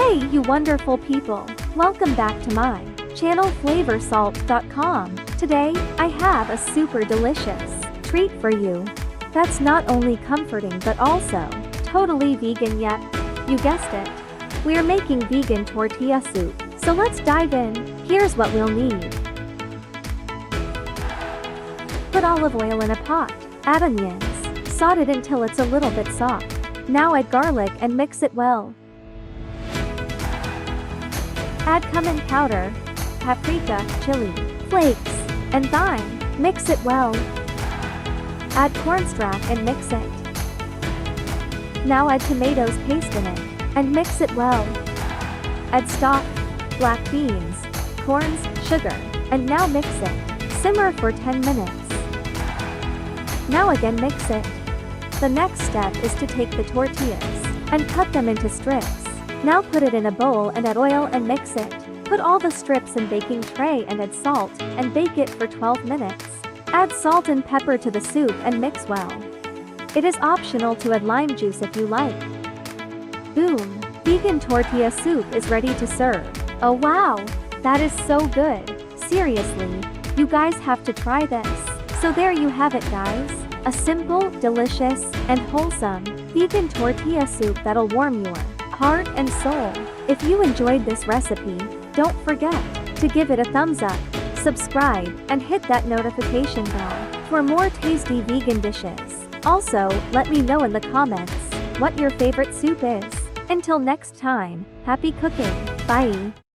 Hey you wonderful people, welcome back to my channel Flavorful.com. Today, I have a super delicious treat for you that's not only comforting but also totally vegan. Yep, you guessed it. We're making vegan tortilla soup, so let's dive in. Here's what we'll need. Put olive oil in a pot, add onions, saute it until it's a little bit soft. Now add garlic and mix it well. Add cumin powder, paprika, chili flakes, and thyme. Mix it well. Add cornstarch and mix it. Now add tomatoes paste in it, and mix it well. Add stock, black beans, corns, sugar, and now mix it. Simmer for 10 minutes. Now again mix it. The next step is to take the tortillas and cut them into strips. Now put it in a bowl and add oil and mix it. Put all the strips in baking tray and add salt and bake it for 12 minutes. Add salt and pepper to the soup and mix well. It is optional to add lime juice if you like. Boom! Vegan tortilla soup is ready to serve. Oh wow! That is so good! Seriously, you guys have to try this. So there you have it guys. A simple, delicious, and wholesome vegan tortilla soup that'll warm your heart and soul. If you enjoyed this recipe, don't forget to give it a thumbs up, subscribe, and hit that notification bell for more tasty vegan dishes. Also, let me know in the comments what your favorite soup is. Until next time, happy cooking. Bye.